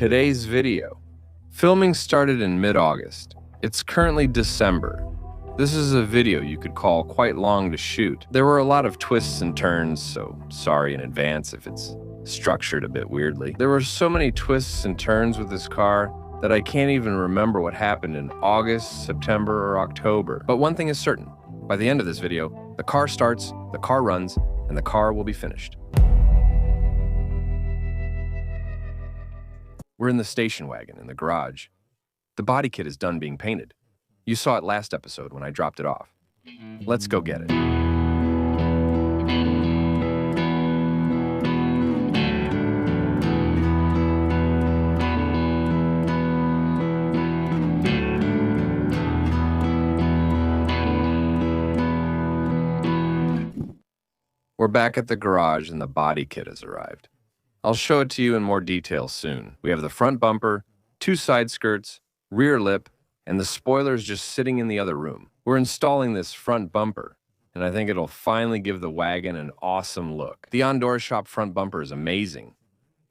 today's video. Filming started in mid-August. It's currently December. This is a video you could call quite long to shoot. There were a lot of twists and turns, so sorry in advance if it's structured a bit weirdly. There were so many twists and turns with this car that I can't even remember what happened in August, September, or October. But one thing is certain. By the end of this video, the car starts, the car runs, and the car will be finished. We're in the station wagon in the garage. The body kit is done being painted. You saw it last episode when I dropped it off. Let's go get it. We're back at the garage and the body kit has arrived. I'll show it to you in more detail soon. We have the front bumper, 2 side skirts, rear lip, and the spoiler's just sitting in the other room. We're installing this front bumper, and I think it'll finally give the wagon an awesome look. The on-door shop front bumper is amazing,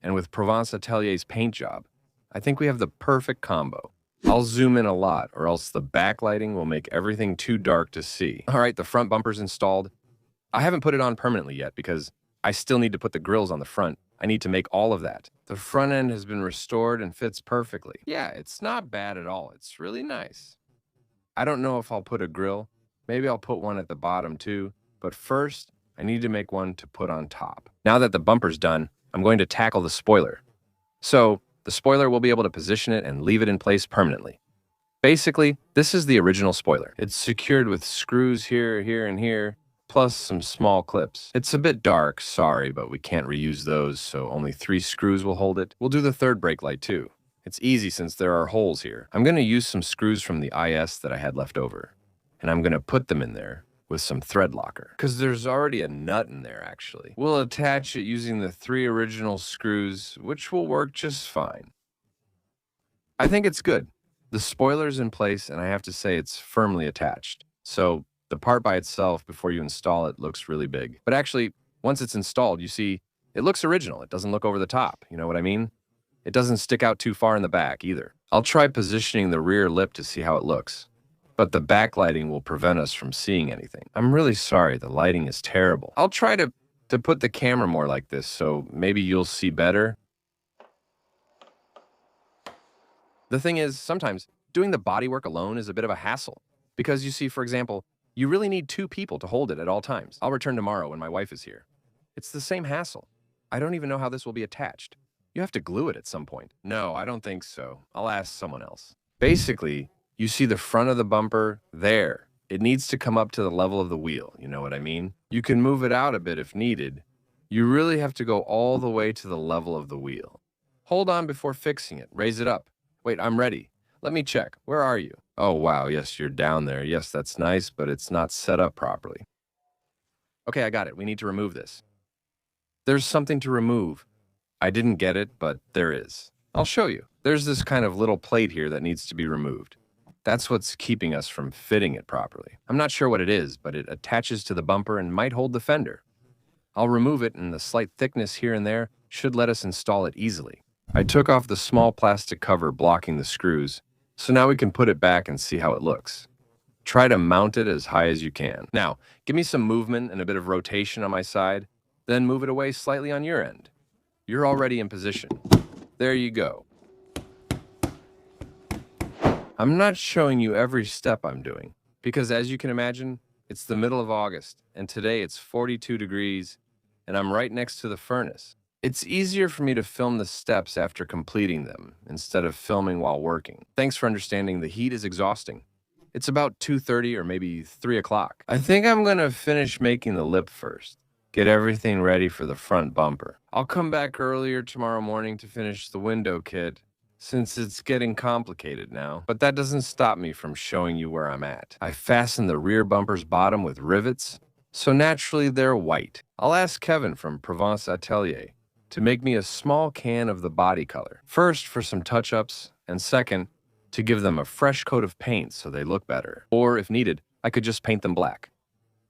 and with Provence Atelier's paint job, I think we have the perfect combo. I'll zoom in a lot, or else the backlighting will make everything too dark to see. All right, the front bumper's installed. I haven't put it on permanently yet because I still need to put the grills on the front. I need to make all of that. The front end has been restored and fits perfectly. Yeah, it's not bad at all. It's really nice. I don't know if I'll put a grill. Maybe I'll put one at the bottom too. But first, I need to make one to put on top. Now that the bumper's done, I'm going to tackle the spoiler. So, the spoiler will be able to position it and leave it in place permanently. Basically, this is the original spoiler. It's secured with screws here, here, and here, plus some small clips. It's a bit dark, sorry, but we can't reuse those, so only 3 screws will hold it. We'll do the third brake light too. It's easy since there are holes here. I'm going to use some screws from the IS that I had left over, and I'm going to put them in there with some thread locker, because there's already a nut in there actually. We'll attach it using the 3 original screws, which will work just fine. I think it's good. The spoiler's in place, and I have to say it's firmly attached. So the part by itself, before you install it, looks really big. But actually, once it's installed, you see, it looks original. It doesn't look over the top, you know what I mean? It doesn't stick out too far in the back, either. I'll try positioning the rear lip to see how it looks. But the backlighting will prevent us from seeing anything. I'm really sorry, the lighting is terrible. I'll try to put the camera more like this, so maybe you'll see better. The thing is, sometimes, doing the bodywork alone is a bit of a hassle. Because you see, for example, you really need 2 people to hold it at all times. I'll return tomorrow when my wife is here. It's the same hassle. I don't even know how this will be attached. You have to glue it at some point. No, I don't think so. I'll ask someone else. Basically, you see the front of the bumper there. It needs to come up to the level of the wheel, you know what I mean? You can move it out a bit if needed. You really have to go all the way to the level of the wheel. Hold on before fixing it. Raise it up. Wait, I'm ready. Let me check. Where are you? Oh, wow, yes, you're down there. Yes, that's nice, but it's not set up properly. Okay, I got it. We need to remove this. There's something to remove. I didn't get it, but there is. I'll show you. There's this kind of little plate here that needs to be removed. That's what's keeping us from fitting it properly. I'm not sure what it is, but it attaches to the bumper and might hold the fender. I'll remove it, and the slight thickness here and there should let us install it easily. I took off the small plastic cover blocking the screws, so now we can put it back and see how it looks. Try to mount it as high as you can. Now, give me some movement and a bit of rotation on my side, then move it away slightly on your end. You're already in position. There you go. I'm not showing you every step I'm doing, because as you can imagine, it's the middle of August, and today it's 42 degrees, and I'm right next to the furnace. It's easier for me to film the steps after completing them, instead of filming while working. Thanks for understanding the heat is exhausting. It's about 2:30 or maybe 3 o'clock. I think I'm gonna finish making the lip first. Get everything ready for the front bumper. I'll come back earlier tomorrow morning to finish the window kit, since it's getting complicated now. But that doesn't stop me from showing you where I'm at. I fastened the rear bumper's bottom with rivets, so naturally they're white. I'll ask Kevin from Provence Atelier to make me a small can of the body color. First, for some touch-ups, and second, to give them a fresh coat of paint so they look better. Or, if needed, I could just paint them black.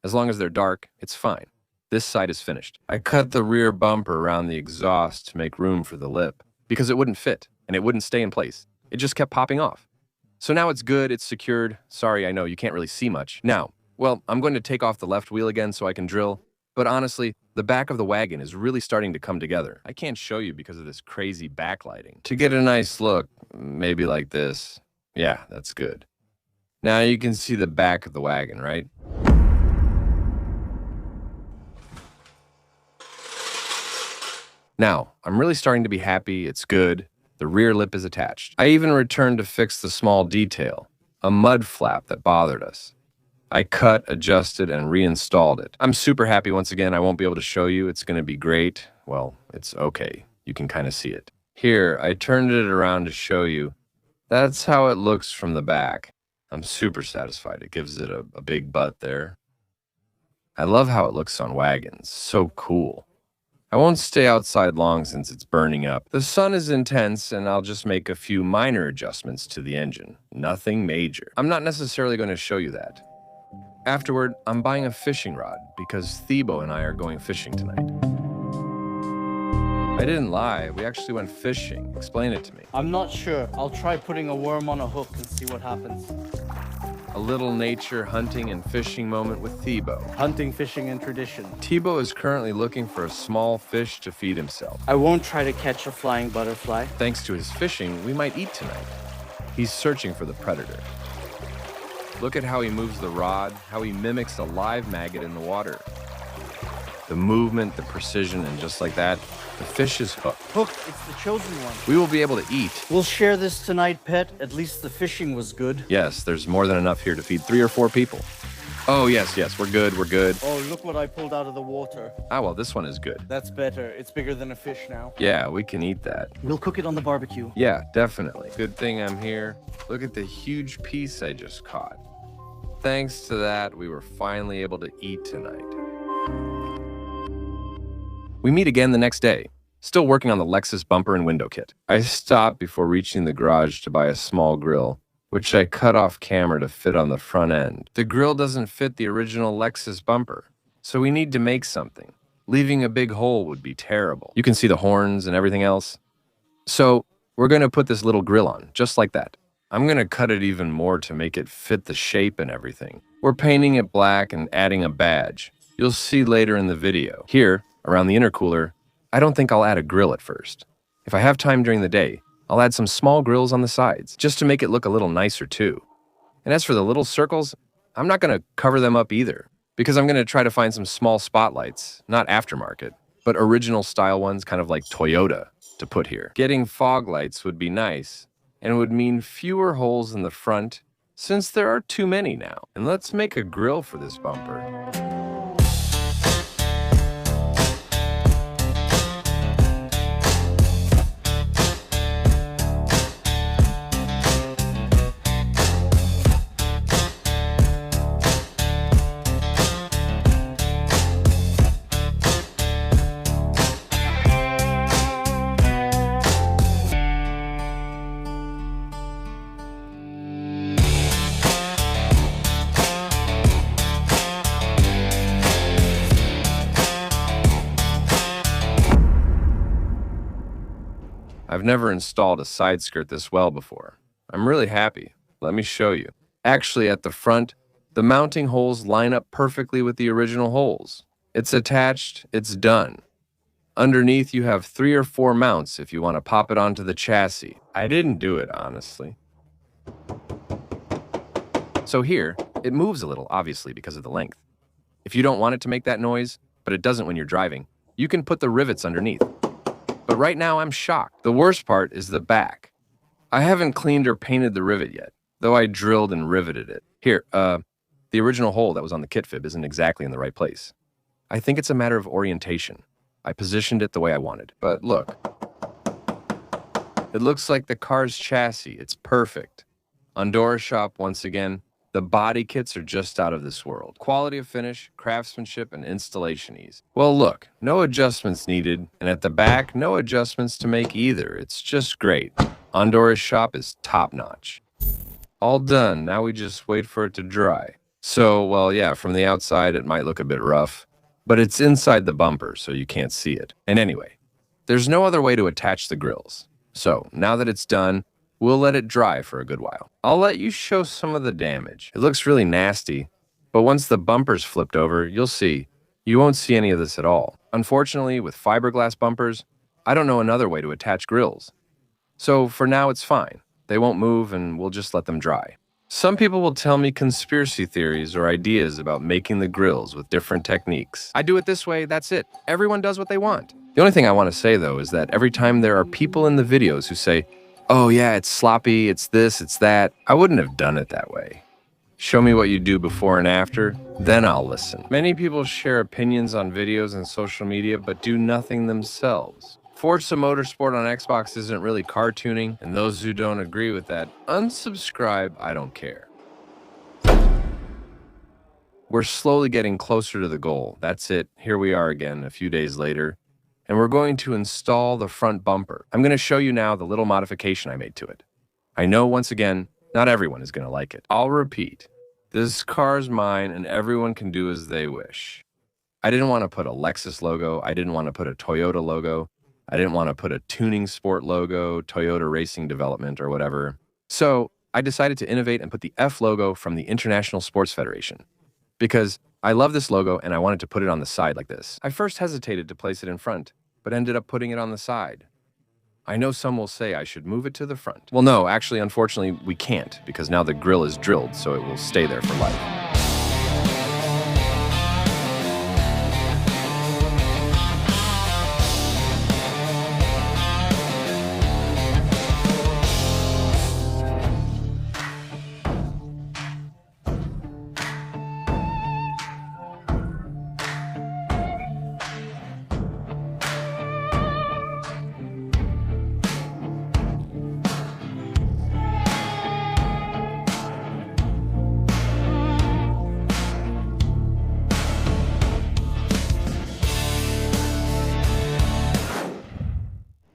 As long as they're dark, it's fine. This side is finished. I cut the rear bumper around the exhaust to make room for the lip, because it wouldn't fit. and it wouldn't stay in place. It just kept popping off. So now it's good, it's secured. Sorry, I know you can't really see much. Now, well, I'm going to take off the left wheel again so I can drill, but honestly, the back of the wagon is really starting to come together. I can't show you because of this crazy backlighting. To get a nice look, maybe like this. Yeah, that's good. Now you can see the back of the wagon, right? Now, I'm really starting to be happy, it's good. The rear lip is attached. I even returned to fix the small detail, a mud flap that bothered us. I cut, adjusted, and reinstalled it. I'm super happy once again. I won't be able to show you. It's going to be great. Well, it's okay. You can kind of see it. Here, I turned it around to show you. That's how it looks from the back. I'm super satisfied. It gives it a big butt there. I love how it looks on wagons. So cool. I won't stay outside long since it's burning up. The sun is intense, and I'll just make a few minor adjustments to the engine. Nothing major. I'm not necessarily going to show you that. Afterward, I'm buying a fishing rod because Thebo and I are going fishing tonight. I didn't lie. We actually went fishing. Explain it to me. I'm not sure. I'll try putting a worm on a hook and see what happens. A little nature hunting and fishing moment with Thebo. Hunting, fishing, and tradition. Thebo is currently looking for a small fish to feed himself. I won't try to catch a flying butterfly. Thanks to his fishing, we might eat tonight. He's searching for the predator. Look at how he moves the rod, how he mimics a live maggot in the water. The movement, the precision, and just like that, the fish is hooked. Hooked, it's the chosen one. We will be able to eat. We'll share this tonight, pet. At least the fishing was good. Yes, there's more than enough here to feed 3 or 4 people. Oh, yes, we're good. Oh, look what I pulled out of the water. Ah, well, this one is good. That's better. It's bigger than a fish now. Yeah, we can eat that. We'll cook it on the barbecue. Yeah, definitely. Good thing I'm here. Look at the huge piece I just caught. Thanks to that, we were finally able to eat tonight. We meet again the next day, still working on the Lexus bumper and window kit. I stopped before reaching the garage to buy a small grill, which I cut off camera to fit on the front end. The grill doesn't fit the original Lexus bumper, so we need to make something. Leaving a big hole would be terrible. You can see the horns and everything else. So we're going to put this little grill on, just like that. I'm going to cut it even more to make it fit the shape and everything. We're painting it black and adding a badge. You'll see later in the video. Here, around the intercooler, I don't think I'll add a grill at first. If I have time during the day, I'll add some small grills on the sides, just to make it look a little nicer too. And as for the little circles, I'm not going to cover them up either, because I'm going to try to find some small spotlights, not aftermarket, but original style ones, kind of like Toyota, to put here. Getting fog lights would be nice, and would mean fewer holes in the front, since there are too many now. And let's make a grill for this bumper. I've never installed a side skirt this well before. I'm really happy. Let me show you. Actually, at the front, the mounting holes line up perfectly with the original holes. It's attached, it's done. Underneath, you have 3 or 4 mounts if you want to pop it onto the chassis. I didn't do it, honestly. So here, it moves a little, obviously, because of the length. If you don't want it to make that noise, but it doesn't when you're driving, you can put the rivets underneath. But right now, I'm shocked. The worst part is the back. I haven't cleaned or painted the rivet yet, though I drilled and riveted it. Here, the original hole that was on the kit fib isn't exactly in the right place. I think it's a matter of orientation. I positioned it the way I wanted. But look. It looks like the car's chassis. It's perfect. On Dora's shop, once again, the body kits are just out of this world. Quality of finish, craftsmanship, and installation ease. Well, look, no adjustments needed, and at the back, no adjustments to make either. It's just great. On Dora's shop is top-notch. All done. Now we just wait for it to dry. So, well, yeah, from the outside, it might look a bit rough, but it's inside the bumper, so you can't see it. And anyway, there's no other way to attach the grills. So now that it's done, we'll let it dry for a good while. I'll let you show some of the damage. It looks really nasty, but once the bumper's flipped over, you'll see. You won't see any of this at all. Unfortunately, with fiberglass bumpers, I don't know another way to attach grills. So for now, it's fine. They won't move and we'll just let them dry. Some people will tell me conspiracy theories or ideas about making the grills with different techniques. I do it this way, that's it. Everyone does what they want. The only thing I want to say, though, is that every time there are people in the videos who say, "Oh yeah, it's sloppy, it's this, it's that," I wouldn't have done it that way. Show me what you do before and after, then I'll listen. Many people share opinions on videos and social media, but do nothing themselves. Forza Motorsport on Xbox isn't really car tuning, and those who don't agree with that, unsubscribe, I don't care. We're slowly getting closer to the goal. That's it, here we are again, a few days later, and we're going to install the front bumper. I'm going to show you now the little modification I made to it. I know, once again, not everyone is going to like it. I'll repeat, this car's mine and everyone can do as they wish. I didn't want to put a Lexus logo, I didn't want to put a Toyota logo, I didn't want to put a tuning sport logo, Toyota Racing Development, or whatever. So I decided to innovate and put the F logo from the International Sports Federation. Because I love this logo and I wanted to put it on the side like this. I first hesitated to place it in front, but ended up putting it on the side. I know some will say I should move it to the front. Well, no, actually, unfortunately, we can't, because now the grill is drilled, so it will stay there for life.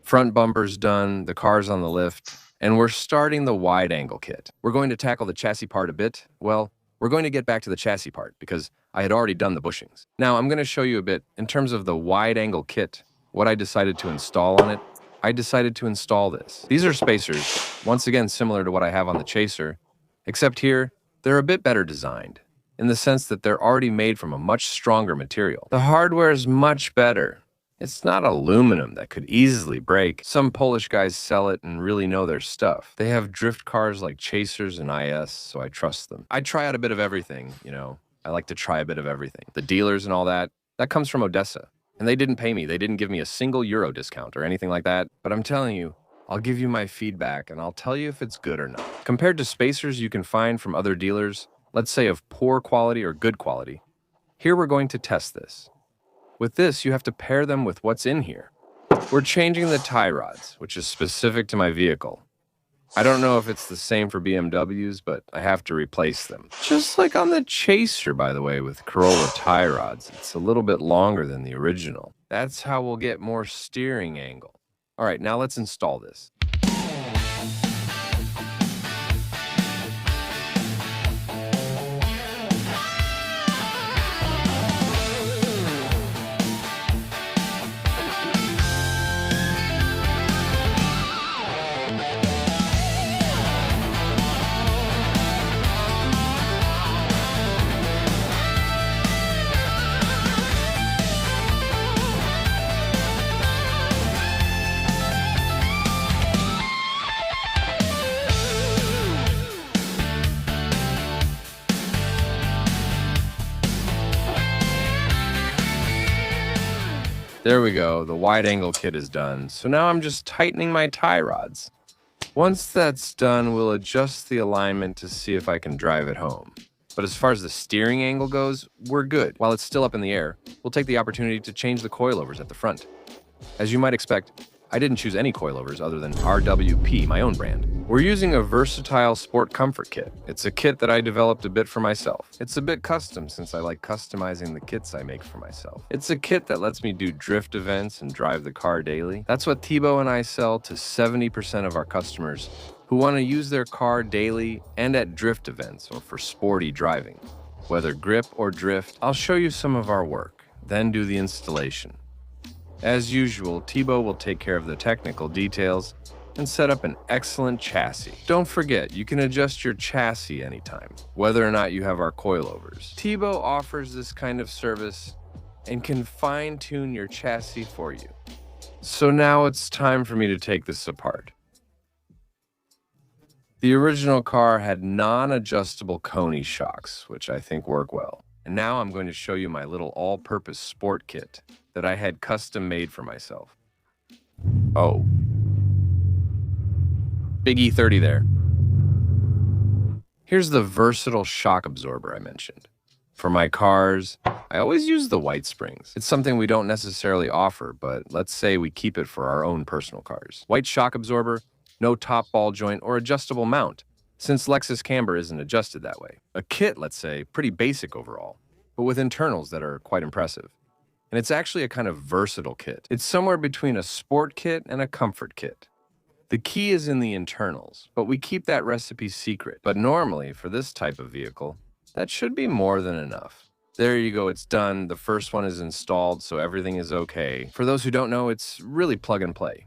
Front bumper's done, the car's on the lift, and we're starting the wide angle kit. We're going to tackle the chassis part a bit. Well, we're going to get back to the chassis part because I had already done the bushings. Now I'm going to show you a bit in terms of the wide angle kit, what I decided to install on it. I decided to install this. These are spacers, once again similar to what I have on the Chaser, except here they're a bit better designed, in the sense that they're already made from a much stronger material. The hardware is much better. It's not aluminum that could easily break. Some Polish guys sell it and really know their stuff. They have drift cars like Chasers and IS, so I trust them. I try out a bit of everything, you know. I like to try a bit of everything. The dealers and all that, that comes from Odessa. And they didn't pay me. They didn't give me a single euro discount or anything like that. But I'm telling you, I'll give you my feedback and I'll tell you if it's good or not. Compared to spacers you can find from other dealers, let's say of poor quality or good quality, here we're going to test this. With this, you have to pair them with what's in here. We're changing the tie rods, which is specific to my vehicle. I don't know if it's the same for BMWs, but I have to replace them. Just like on the Chaser, by the way, with Corolla tie rods. It's a little bit longer than the original. That's how we'll get more steering angle. All right, now let's install this. There we go, the wide angle kit is done. So now I'm just tightening my tie rods. Once that's done, we'll adjust the alignment to see if I can drive it home. But as far as the steering angle goes, we're good. While it's still up in the air, we'll take the opportunity to change the coilovers at the front. As you might expect, I didn't choose any coilovers other than RWP, my own brand. We're using a versatile sport comfort kit. It's a kit that I developed a bit for myself. It's a bit custom since I like customizing the kits I make for myself. It's a kit that lets me do drift events and drive the car daily. That's what Thibaut and I sell to 70% of our customers who want to use their car daily and at drift events or for sporty driving. Whether grip or drift, I'll show you some of our work, then do the installation. As usual, Thibaut will take care of the technical details, and set up an excellent chassis. Don't forget, you can adjust your chassis anytime, whether or not you have our coilovers. Tebow offers this kind of service and can fine-tune your chassis for you. So now it's time for me to take this apart. The original car had non-adjustable Coney shocks, which I think work well. And now I'm going to show you my little all-purpose sport kit that I had custom made for myself. Oh. Big E30 there. Here's the versatile shock absorber I mentioned. For my cars, I always use the white springs. It's something we don't necessarily offer, but let's say we keep it for our own personal cars. White shock absorber, no top ball joint or adjustable mount, since Lexus camber isn't adjusted that way. A kit, let's say, pretty basic overall, but with internals that are quite impressive. And it's actually a kind of versatile kit. It's somewhere between a sport kit and a comfort kit. The key is in the internals, but we keep that recipe secret. But normally, for this type of vehicle, that should be more than enough. There you go, it's done. The first one is installed, so everything is okay. For those who don't know, it's really plug and play.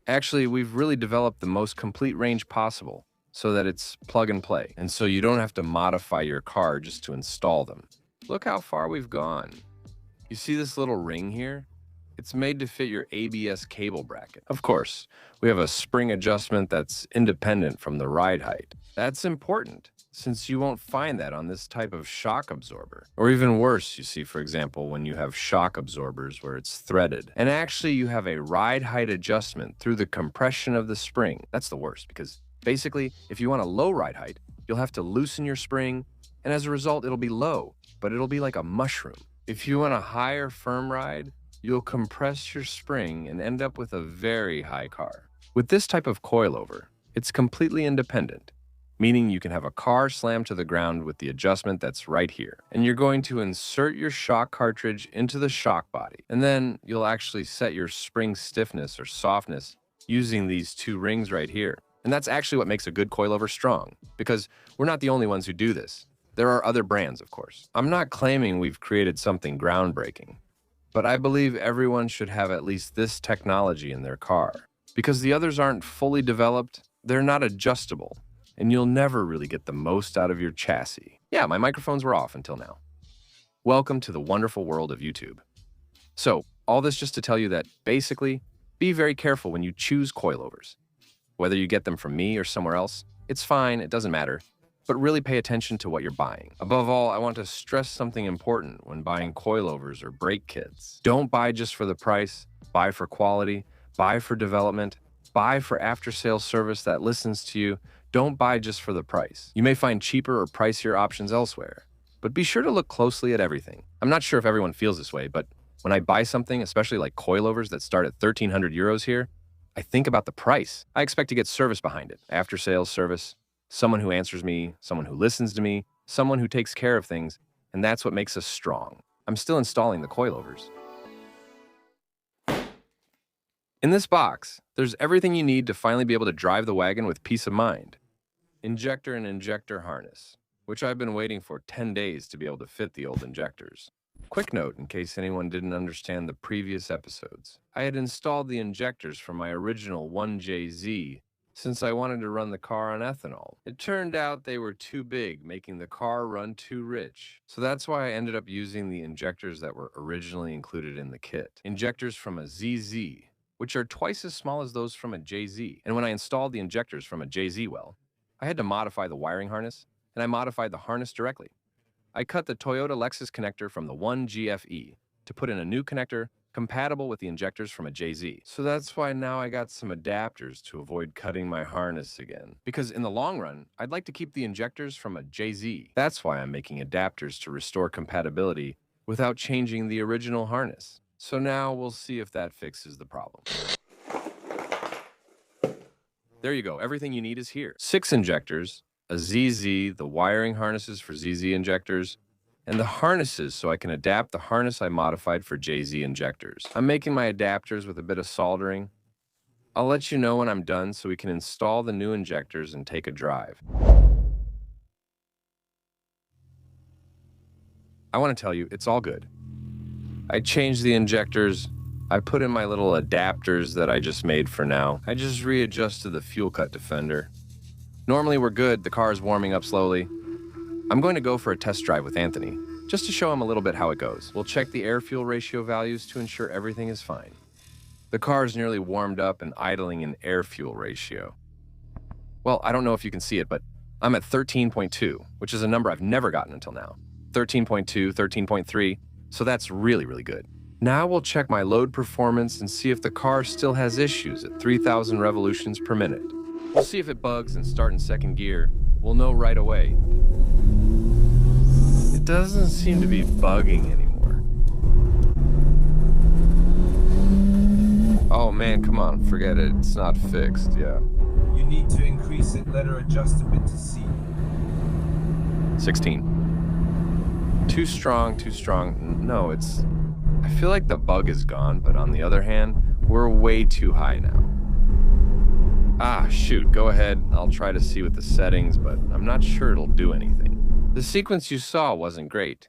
Actually, we've really developed the most complete range possible so that it's plug and play, and so you don't have to modify your car just to install them. Look how far we've gone. You see this little ring here? It's made to fit your ABS cable bracket. Of course, we have a spring adjustment that's independent from the ride height. That's important, since you won't find that on this type of shock absorber. Or even worse, you see, for example, when you have shock absorbers where it's threaded. And actually, you have a ride height adjustment through the compression of the spring. That's the worst, because basically, if you want a low ride height, you'll have to loosen your spring, and as a result, it'll be low, but it'll be like a mushroom. If you want a higher firm ride, you'll compress your spring and end up with a very high car. With this type of coilover, it's completely independent, meaning you can have a car slammed to the ground with the adjustment that's right here. And you're going to insert your shock cartridge into the shock body, and then you'll actually set your spring stiffness or softness using these two rings right here. And that's actually what makes a good coilover strong, because we're not the only ones who do this. There are other brands, of course. I'm not claiming we've created something groundbreaking, but I believe everyone should have at least this technology in their car. Because the others aren't fully developed, they're not adjustable, and you'll never really get the most out of your chassis. Yeah, my microphones were off until now. Welcome to the wonderful world of YouTube. So, all this just to tell you that, basically, be very careful when you choose coilovers. Whether you get them from me or somewhere else, it's fine, it doesn't matter. But really pay attention to what you're buying. Above all, I want to stress something important when buying coilovers or brake kits. Don't buy just for the price, buy for quality, buy for development, buy for after-sales service that listens to you. Don't buy just for the price. You may find cheaper or pricier options elsewhere, but be sure to look closely at everything. I'm not sure if everyone feels this way, but when I buy something, especially like coilovers that start at 1,300 euros here, I think about the price. I expect to get service behind it, after-sales service, someone who answers me, someone who listens to me, someone who takes care of things, and that's what makes us strong. I'm still installing the coilovers. In this box, there's everything you need to finally be able to drive the wagon with peace of mind. Injector and injector harness, which I've been waiting for 10 days to be able to fit the old injectors. Quick note in case anyone didn't understand the previous episodes. I had installed the injectors for my original 1JZ since I wanted to run the car on ethanol. It turned out they were too big, making the car run too rich. So that's why I ended up using the injectors that were originally included in the kit. Injectors from a ZZ, which are twice as small as those from a JZ. And when I installed the injectors from a JZ well, I had to modify the wiring harness, and I modified the harness directly. I cut the Toyota Lexus connector from the 1GFE to put in a new connector compatible with the injectors from a JZ. So that's why now I got some adapters to avoid cutting my harness again. Because in the long run, I'd like to keep the injectors from a JZ. That's why I'm making adapters to restore compatibility without changing the original harness. So now we'll see if that fixes the problem. There you go, everything you need is here. 6 injectors, a ZZ, the wiring harnesses for ZZ injectors, and the harnesses so I can adapt the harness I modified for JZ injectors. I'm making my adapters with a bit of soldering. I'll let you know when I'm done so we can install the new injectors and take a drive. I want to tell you, it's all good. I changed the injectors, I put in my little adapters that I just made for now. I just readjusted the fuel cut defender. Normally we're good, the car is warming up slowly. I'm going to go for a test drive with Anthony, just to show him a little bit how it goes. We'll check the air-fuel ratio values to ensure everything is fine. The car is nearly warmed up and idling in air-fuel ratio. Well, I don't know if you can see it, but I'm at 13.2, which is a number I've never gotten until now. 13.2, 13.3, so that's really good. Now we'll check my load performance and see if the car still has issues at 3,000 revolutions per minute. We'll see if it bugs and start in second gear. We'll know right away. It doesn't seem to be bugging anymore. Oh man, come on, forget it. It's not fixed, yeah. You need to increase it, let her adjust a bit to see. 16. Too strong. No, I feel like the bug is gone, but on the other hand, we're way too high now. Ah, shoot, go ahead. I'll try to see with the settings, but I'm not sure it'll do anything. The sequence you saw wasn't great.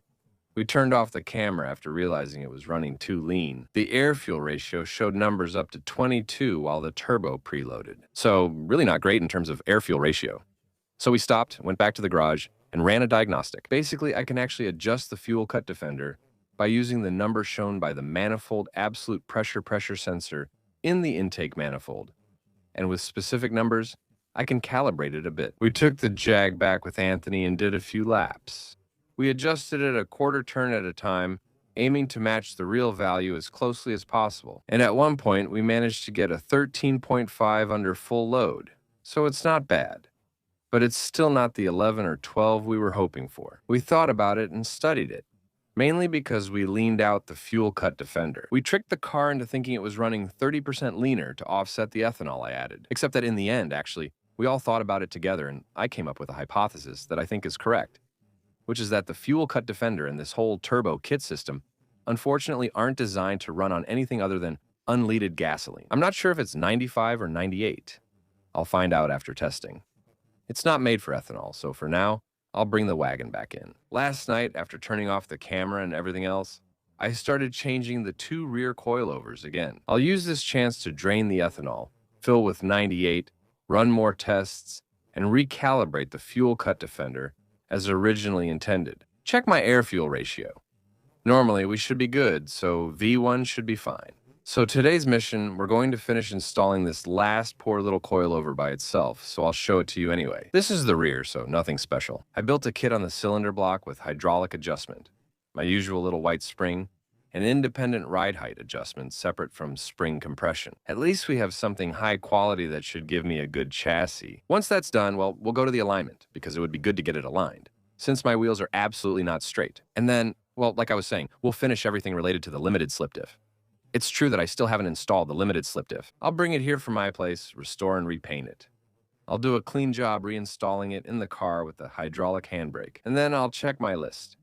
We turned off the camera after realizing it was running too lean. The air-fuel ratio showed numbers up to 22 while the turbo preloaded. So really not great in terms of air-fuel ratio. So we stopped, went back to the garage, and ran a diagnostic. Basically, I can actually adjust the fuel cut defender by using the number shown by the manifold absolute pressure sensor in the intake manifold. And with specific numbers, I can calibrate it a bit. We took the Jag back with Anthony and did a few laps. We adjusted it a quarter turn at a time, aiming to match the real value as closely as possible. And at one point, we managed to get a 13.5 under full load. So it's not bad. But it's still not the 11 or 12 we were hoping for. We thought about it and studied it, mainly because we leaned out the fuel cut defender. We tricked the car into thinking it was running 30% leaner to offset the ethanol I added. Except that in the end, actually, we all thought about it together and I came up with a hypothesis that I think is correct, which is that the fuel cut defender and this whole turbo kit system unfortunately aren't designed to run on anything other than unleaded gasoline. I'm not sure if it's 95 or 98. I'll find out after testing. It's not made for ethanol, so for now, I'll bring the wagon back in. Last night, after turning off the camera and everything else, I started changing the 2 rear coilovers again. I'll use this chance to drain the ethanol, fill with 98, run more tests, and recalibrate the fuel cut defender as originally intended. Check my air-fuel ratio. Normally, we should be good, so V1 should be fine. So today's mission, we're going to finish installing this last poor little coilover by itself, so I'll show it to you anyway. This is the rear, so nothing special. I built a kit on the cylinder block with hydraulic adjustment, my usual little white spring, and independent ride height adjustment separate from spring compression. At least we have something high quality that should give me a good chassis. Once that's done, well, we'll go to the alignment, because it would be good to get it aligned, since my wheels are absolutely not straight. And then, well, like I was saying, we'll finish everything related to the limited slip diff. It's true that I still haven't installed the limited slip diff. I'll bring it here from my place, restore and repaint it. I'll do a clean job reinstalling it in the car with the hydraulic handbrake, and then I'll check my list.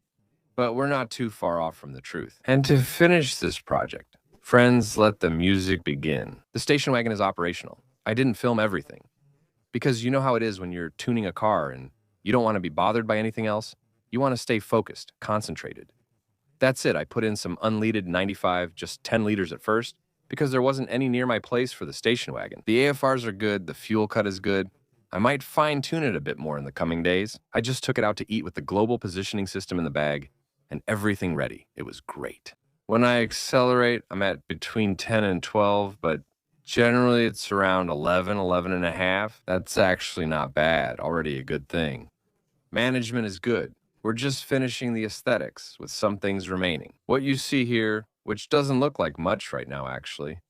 But we're not too far off from the truth. And to finish this project, friends, let the music begin. The station wagon is operational. I didn't film everything. Because you know how it is when you're tuning a car and you don't want to be bothered by anything else. You want to stay focused, concentrated. That's it. I put in some unleaded 95, just 10 liters at first, because there wasn't any near my place for the station wagon. The AFRs are good, the fuel cut is good. I might fine-tune it a bit more in the coming days. I just took it out to eat with the global positioning system in the bag, and everything ready. It was great. When I accelerate, I'm at between 10 and 12, but generally it's around 11, 11 and a half. That's actually not bad, already a good thing. Management is good. We're just finishing the aesthetics, with some things remaining. What you see here, which doesn't look like much right now actually,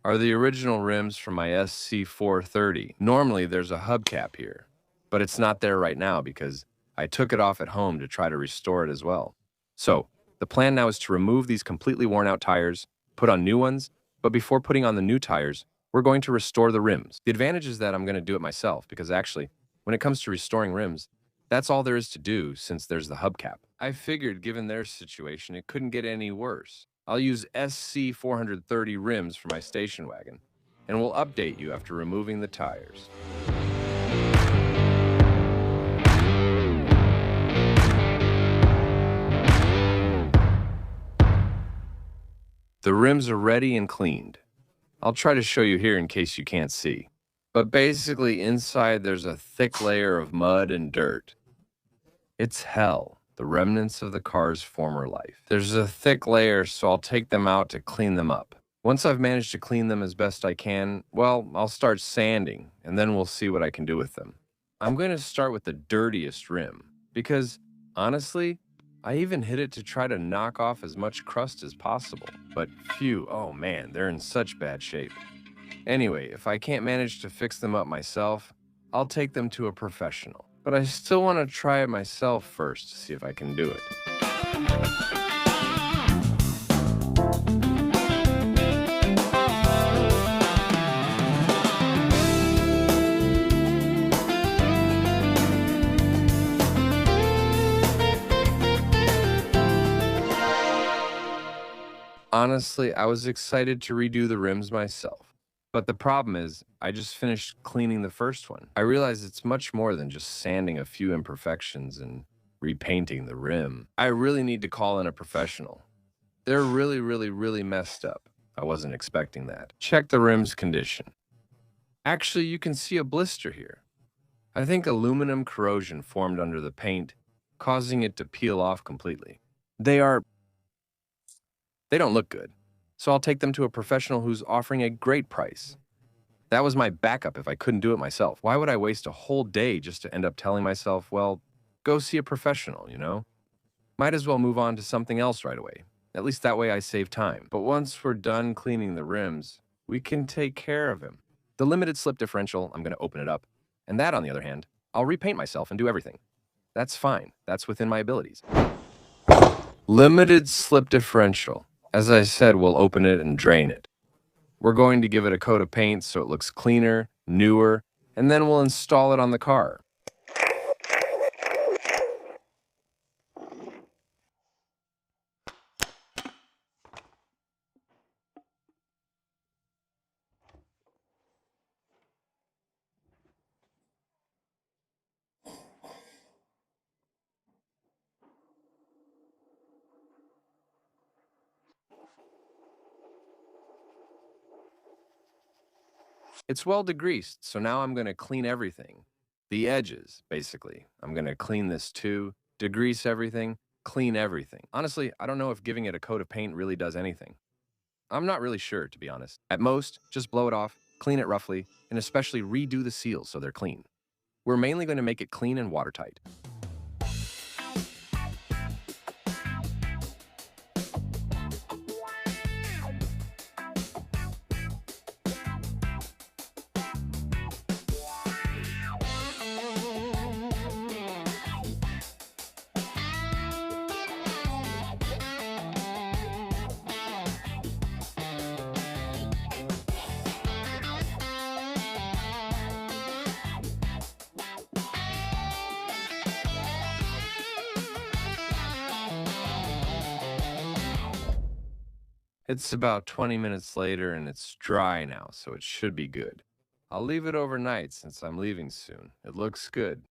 are the original rims from my SC430. Normally there's a hubcap here, but it's not there right now because I took it off at home to try to restore it as well. So, the plan now is to remove these completely worn out tires, put on new ones, but before putting on the new tires, we're going to restore the rims. The advantage is that I'm going to do it myself because actually, when it comes to restoring rims, that's all there is to do since there's the hubcap. I figured given their situation, it couldn't get any worse. I'll use SC430 rims for my station wagon, and we'll update you after removing the tires. The rims are ready and cleaned. I'll try to show you here in case you can't see. But basically, inside there's a thick layer of mud and dirt. It's hell, the remnants of the car's former life. There's a thick layer, so I'll take them out to clean them up. Once I've managed to clean them as best I can, well, I'll start sanding, and then we'll see what I can do with them. I'm going to start with the dirtiest rim, because, honestly, I even hit it to try to knock off as much crust as possible. But phew, oh man, they're in such bad shape. Anyway, if I can't manage to fix them up myself, I'll take them to a professional. But I still want to try it myself first to see if I can do it. Honestly, I was excited to redo the rims myself. But the problem is, I just finished cleaning the first one. I realized it's much more than just sanding a few imperfections and repainting the rim. I really need to call in a professional. They're really messed up. I wasn't expecting that. Check the rim's condition. Actually, you can see a blister here. I think aluminum corrosion formed under the paint, causing it to peel off completely. They don't look good, so I'll take them to a professional who's offering a great price. That was my backup if I couldn't do it myself. Why would I waste a whole day just to end up telling myself, well, go see a professional, you know? Might as well move on to something else right away. At least that way I save time. But once we're done cleaning the rims, we can take care of him. The limited slip differential, I'm going to open it up. And that, on the other hand, I'll repaint myself and do everything. That's fine. That's within my abilities. Limited slip differential. As I said, we'll open it and drain it. We're going to give it a coat of paint so it looks cleaner, newer, and then we'll install it on the car. It's well degreased, so now I'm going to clean everything. The edges, basically. I'm going to clean this too, degrease everything, clean everything. Honestly, I don't know if giving it a coat of paint really does anything. I'm not really sure, to be honest. At most, just blow it off, clean it roughly, and especially redo the seals so they're clean. We're mainly going to make it clean and watertight. It's about 20 minutes later and it's dry now, so it should be good. I'll leave it overnight since I'm leaving soon. It looks good.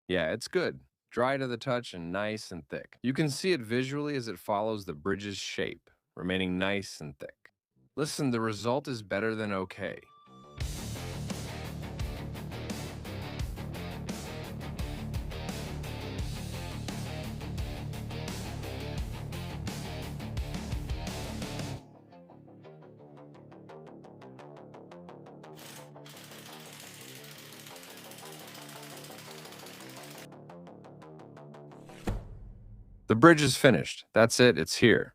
Yeah, it's good. Dry to the touch and nice and thick. You can see it visually as it follows the bridge's shape, remaining nice and thick. Listen, the result is better than okay. The bridge is finished. That's it, it's here.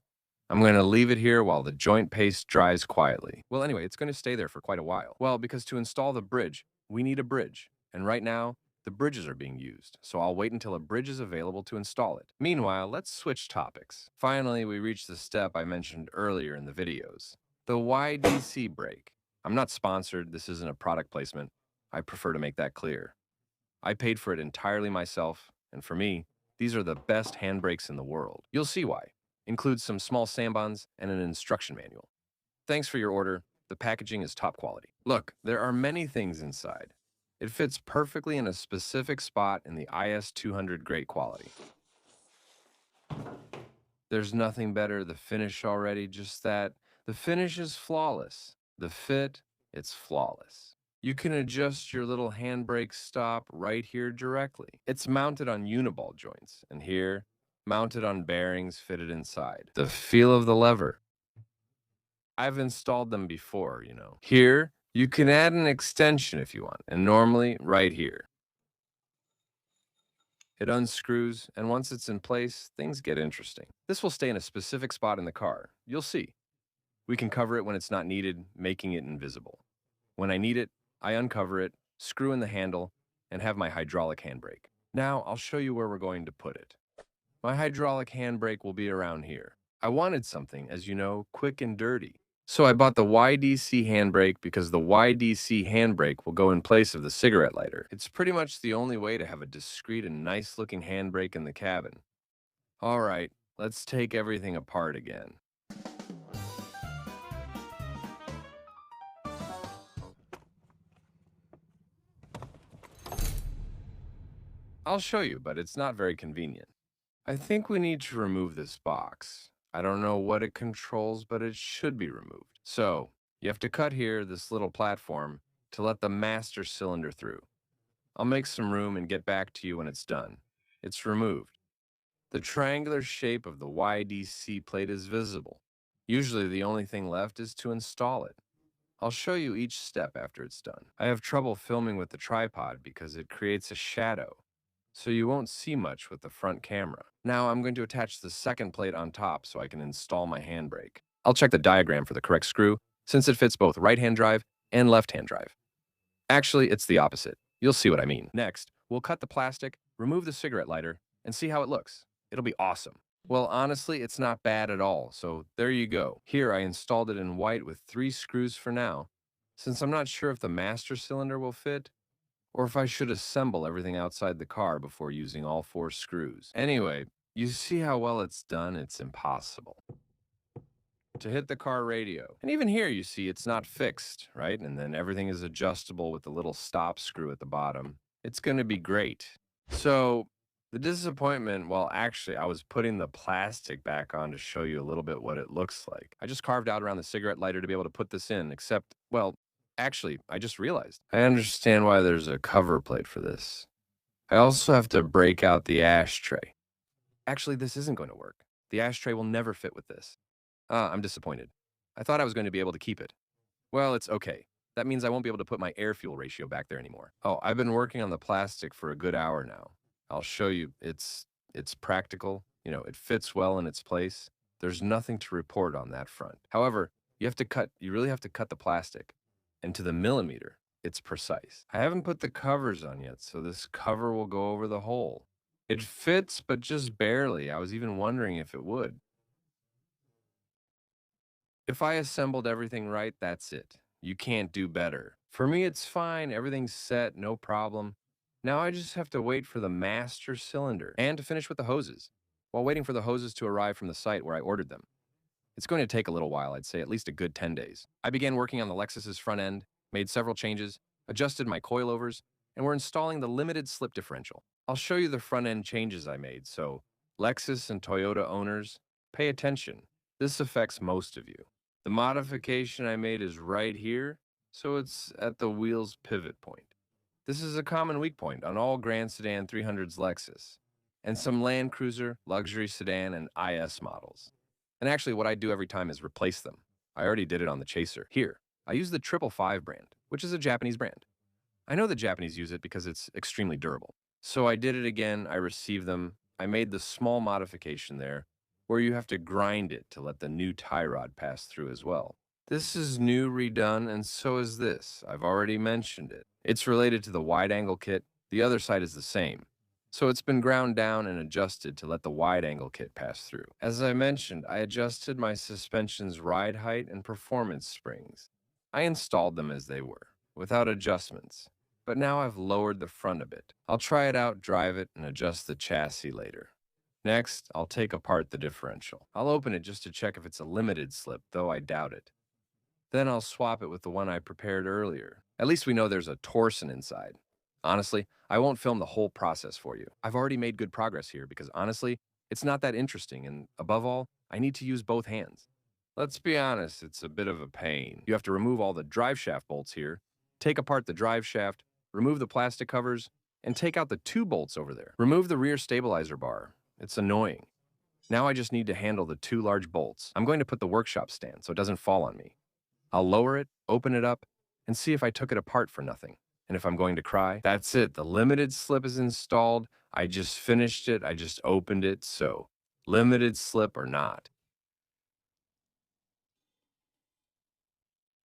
I'm going to leave it here while the joint paste dries quietly. Well, anyway, it's going to stay there for quite a while. Well, because to install the bridge, we need a bridge. And right now, the bridges are being used, so I'll wait until a bridge is available to install it. Meanwhile, let's switch topics. Finally, we reached the step I mentioned earlier in the videos. The YDC brake. I'm not sponsored, this isn't a product placement. I prefer to make that clear. I paid for it entirely myself, and for me, these are the best handbrakes in the world. You'll see why. Includes some small sambons and an instruction manual. Thanks for your order. The packaging is top quality. Look, there are many things inside. It fits perfectly in a specific spot in the IS-200 grade quality. There's nothing better, the finish already, just that The finish is flawless. The fit, it's flawless. You can adjust your little handbrake stop right here directly. It's mounted on uniball joints, and here, mounted on bearings fitted inside. The feel of the lever. I've installed them before, you know. Here, you can add an extension if you want, and normally right here. It unscrews, and once it's in place, things get interesting. This will stay in a specific spot in the car. You'll see. We can cover it when it's not needed, making it invisible. When I need it, I uncover it, screw in the handle, and have my hydraulic handbrake. Now, I'll show you where we're going to put it. My hydraulic handbrake will be around here. I wanted something, as you know, quick and dirty. So I bought the YDC handbrake because the YDC handbrake will go in place of the cigarette lighter. It's pretty much the only way to have a discreet and nice-looking handbrake in the cabin. All right, let's take everything apart again. I'll show you, but it's not very convenient. I think we need to remove this box. I don't know what it controls, but it should be removed. So, you have to cut here, this little platform, to let the master cylinder through. I'll make some room and get back to you when it's done. It's removed. The triangular shape of the YDC plate is visible. Usually the only thing left is to install it. I'll show you each step after it's done. I have trouble filming with the tripod because it creates a shadow, so you won't see much with the front camera. Now I'm going to attach the second plate on top so I can install my handbrake. I'll check the diagram for the correct screw, since it fits both right-hand drive and left-hand drive. Actually, it's the opposite. You'll see what I mean. Next, we'll cut the plastic, remove the cigarette lighter, and see how it looks. It'll be awesome. Well, honestly, it's not bad at all, so there you go. Here, I installed it in white with 3 screws for now, since I'm not sure if the master cylinder will fit, or if I should assemble everything outside the car before using all 4 screws. Anyway, you see how well it's done? It's impossible to hit the car radio. And even here, you see it's not fixed, right? And then everything is adjustable with the little stop screw at the bottom. It's gonna be great. So, the disappointment, well, actually, I was putting the plastic back on to show you a little bit what it looks like. I just carved out around the cigarette lighter to be able to put this in, except, well, actually, I just realized. I understand why there's a cover plate for this. I also have to break out the ashtray. Actually, this isn't going to work. The ashtray will never fit with this. I'm disappointed. I thought I was going to be able to keep it. Well, it's okay. That means I won't be able to put my air-fuel ratio back there anymore. Oh, I've been working on the plastic for a good hour now. I'll show you. It's practical. You know, it fits well in its place. There's nothing to report on that front. However, you really have to cut the plastic. And to the millimeter, it's precise. I haven't put the covers on yet, so this cover will go over the hole. It fits, but just barely. I was even wondering if it would. If I assembled everything right, that's it. You can't do better. For me, it's fine. Everything's set, no problem. Now I just have to wait for the master cylinder and to finish with the hoses, while waiting for the hoses to arrive from the site where I ordered them. It's going to take a little while, I'd say at least a good 10 days. I began working on the Lexus's front end, made several changes, adjusted my coilovers, and we're installing the limited slip differential. I'll show you the front end changes I made, so Lexus and Toyota owners, pay attention. This affects most of you. The modification I made is right here, so it's at the wheel's pivot point. This is a common weak point on all Grand Sedan 300s Lexus, and some Land Cruiser, luxury sedan, and IS models. And actually, what I do every time is replace them. I already did it on the Chaser. Here, I use the 555 brand, which is a Japanese brand. I know the Japanese use it because it's extremely durable. So I did it again, I received them, I made the small modification there, where you have to grind it to let the new tie rod pass through as well. This is new, redone, and so is this. I've already mentioned it. It's related to the wide-angle kit. The other side is the same. So it's been ground down and adjusted to let the wide-angle kit pass through. As I mentioned, I adjusted my suspension's ride height and performance springs. I installed them as they were, without adjustments. But now I've lowered the front a bit. I'll try it out, drive it, and adjust the chassis later. Next, I'll take apart the differential. I'll open it just to check if it's a limited slip, though I doubt it. Then I'll swap it with the one I prepared earlier. At least we know there's a torsion inside. Honestly, I won't film the whole process for you. I've already made good progress here because honestly, it's not that interesting, and above all, I need to use both hands. Let's be honest, it's a bit of a pain. You have to remove all the drive shaft bolts here, take apart the drive shaft, remove the plastic covers, and take out the two bolts over there. Remove the rear stabilizer bar. It's annoying. Now I just need to handle the two large bolts. I'm going to put the workshop stand so it doesn't fall on me. I'll lower it, open it up, and see if I took it apart for nothing. And if I'm going to cry, that's it. The limited slip is installed. I just finished it. I just opened it. So, limited slip or not.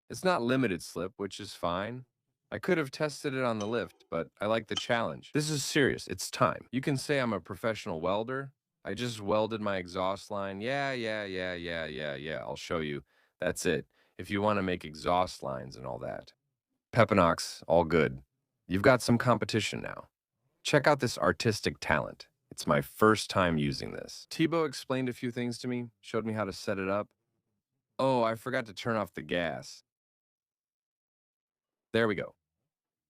It's not limited slip, which is fine. I could have tested it on the lift, but I like the challenge. This is serious. It's time. You can say I'm a professional welder. I just welded my exhaust line. Yeah. I'll show you. That's it. If you want to make exhaust lines and all that. Pepinox, all good. You've got some competition now. Check out this artistic talent. It's my first time using this. Tebow explained a few things to me, showed me how to set it up. Oh, I forgot to turn off the gas. There we go.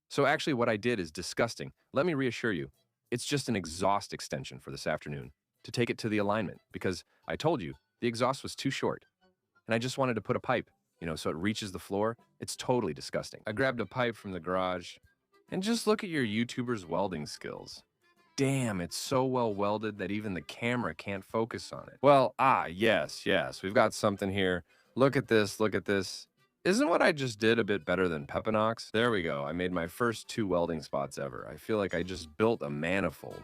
So actually what I did is disgusting. Let me reassure you, it's just an exhaust extension for this afternoon to take it to the alignment because I told you the exhaust was too short and I just wanted to put a pipe, so it reaches the floor. It's totally disgusting. I grabbed a pipe from the garage and just look at your YouTuber's welding skills. Damn, it's so well welded that even the camera can't focus on it. Well, yes, we've got something here. Look at this, look at this. Isn't what I just did a bit better than Pepinox? There we go. I made my first 2 welding spots ever. I feel like I just built a manifold.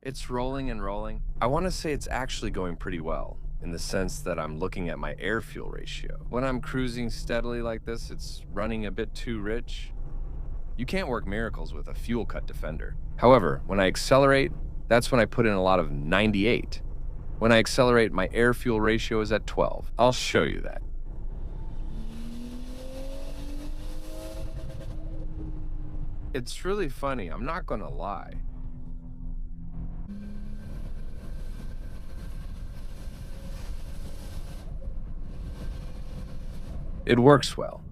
It's rolling and rolling. I want to say it's actually going pretty well, in the sense that I'm looking at my air-fuel ratio. When I'm cruising steadily like this, it's running a bit too rich. You can't work miracles with a fuel cut Defender. However, when I accelerate, that's when I put in a lot of 98. When I accelerate, my air-fuel ratio is at 12. I'll show you that. It's really funny, I'm not gonna lie. It works well.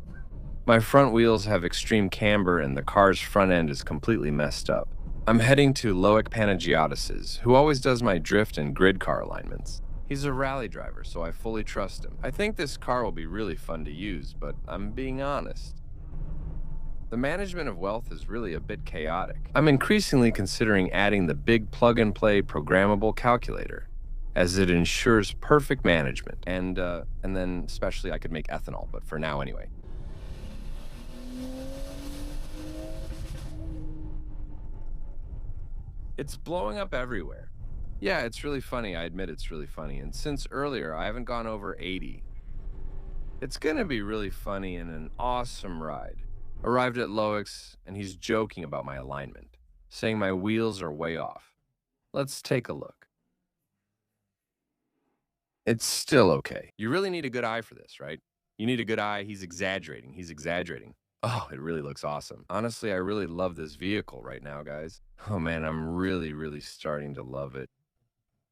My front wheels have extreme camber and the car's front end is completely messed up. I'm heading to Loic Panagiotis', who always does my drift and grid car alignments. He's a rally driver, so I fully trust him. I think this car will be really fun to use, but I'm being honest. The management of wealth is really a bit chaotic. I'm increasingly considering adding the big plug-and-play programmable calculator, as it ensures perfect management. And then especially I could make ethanol, but for now anyway. It's blowing up everywhere. Yeah, it's really funny. I admit it's really funny. And since earlier, I haven't gone over 80. It's gonna be really funny and an awesome ride. Arrived at Loic's, and he's joking about my alignment, saying my wheels are way off. Let's take a look. It's still okay. You really need a good eye for this, right? You need a good eye. He's exaggerating. Oh, it really looks awesome. Honestly, I really love this vehicle right now, guys. Oh man, I'm really starting to love it.